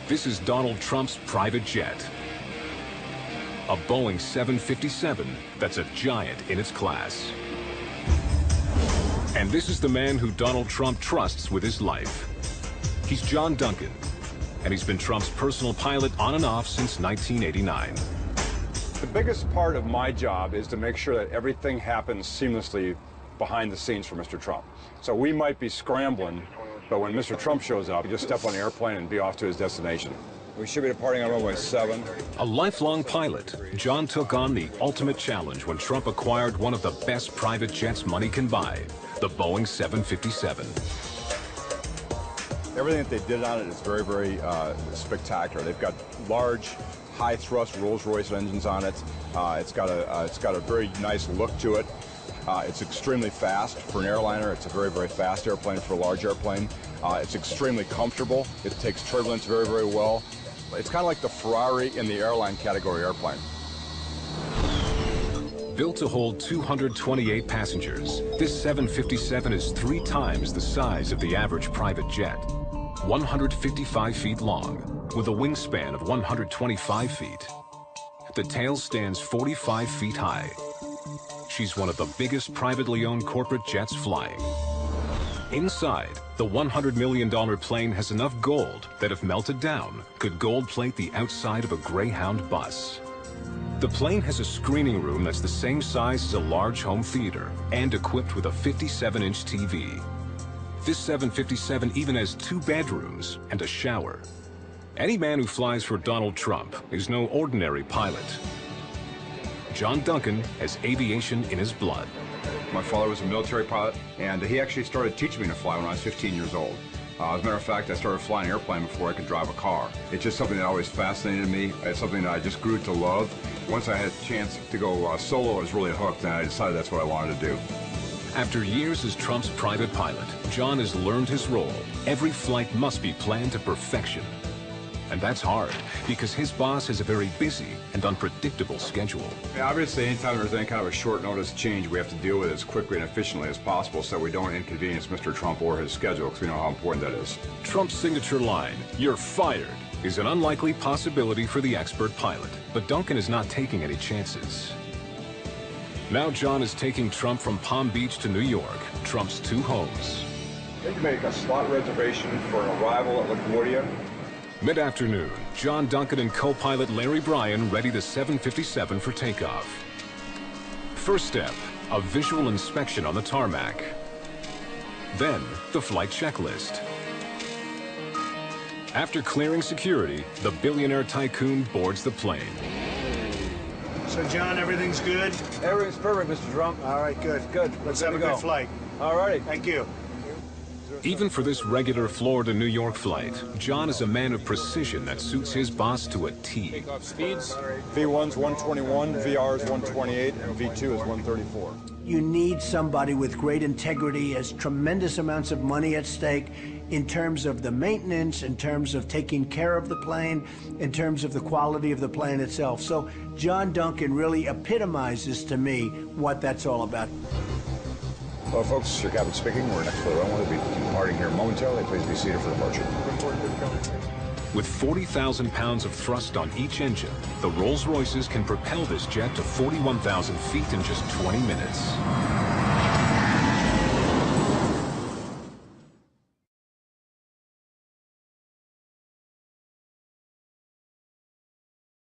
This is Donald Trump's private jet. A Boeing 757 that's a giant in its class. And this is the man who Donald Trump trusts with his life. He's John Duncan, and he's been Trump's personal pilot on and off since 1989. The biggest part of my job is to make sure that everything happens seamlessly behind the scenes for Mr. Trump. So we might be scrambling, but when Mr. Trump shows up, you just step on the airplane and be off to his destination. We should be departing on runway 7. A lifelong pilot, John took on the ultimate challenge when Trump acquired one of the best private jets money can buy, the Boeing 757. Everything that they did on it is very, very spectacular. They've got large, high-thrust Rolls-Royce engines on it. It's got a very nice look to it. It's extremely fast for an airliner. It's a very, very fast airplane for a large airplane. It's extremely comfortable. It takes turbulence very, very well. It's kind of like the Ferrari in the airline category airplane. Built to hold 228 passengers, this 757 is 3 times the size of the average private jet. 155 feet long, with a wingspan of 125 feet. The tail stands 45 feet high. She's one of the biggest privately owned corporate jets flying. Inside, the $100 million plane has enough gold that if melted down, could gold plate the outside of a Greyhound bus. The plane has a screening room that's the same size as a large home theater and equipped with a 57-inch TV. This 757 even has 2 bedrooms and a shower. Any man who flies for Donald Trump is no ordinary pilot. John Duncan has aviation in his blood. My father was a military pilot, and he actually started teaching me to fly when I was 15 years old. As a matter of fact, I started flying an airplane before I could drive a car. It's just something that always fascinated me. It's something that I just grew to love. Once I had a chance to go solo, I was really hooked, and I decided that's what I wanted to do. After years as Trump's private pilot, John has learned his role. Every flight must be planned to perfection. And that's hard, because his boss has a very busy and unpredictable schedule. Yeah, obviously, anytime there's any kind of a short notice change, we have to deal with it as quickly and efficiently as possible so we don't inconvenience Mr. Trump or his schedule, because we know how important that is. Trump's signature line, "You're fired," is an unlikely possibility for the expert pilot, but Duncan is not taking any chances. Now John is taking Trump from Palm Beach to New York, Trump's 2 homes. You can make a slot reservation for an arrival at LaGuardia. Mid-afternoon, John Duncan and co-pilot Larry Bryan ready the 757 for takeoff. First step, a visual inspection on the tarmac. Then, the flight checklist. After clearing security, the billionaire tycoon boards the plane. So, John, everything's good? Everything's perfect, Mr. Trump. All right, good. Good. Let's have a good flight. All righty. Thank you. Even for this regular Florida-New York flight, John is a man of precision that suits his boss to a T. Takeoff speeds. V1's 121, VR is 128, and V2 is 134. You need somebody with great integrity, has tremendous amounts of money at stake in terms of the maintenance, in terms of taking care of the plane, in terms of the quality of the plane itself. So John Duncan really epitomizes to me what that's all about. Hello, folks. Your captain speaking. We're next to the runway. We'll be departing here momentarily. Please be seated for departure. With 40,000 pounds of thrust on each engine, the Rolls-Royces can propel this jet to 41,000 feet in just 20 minutes.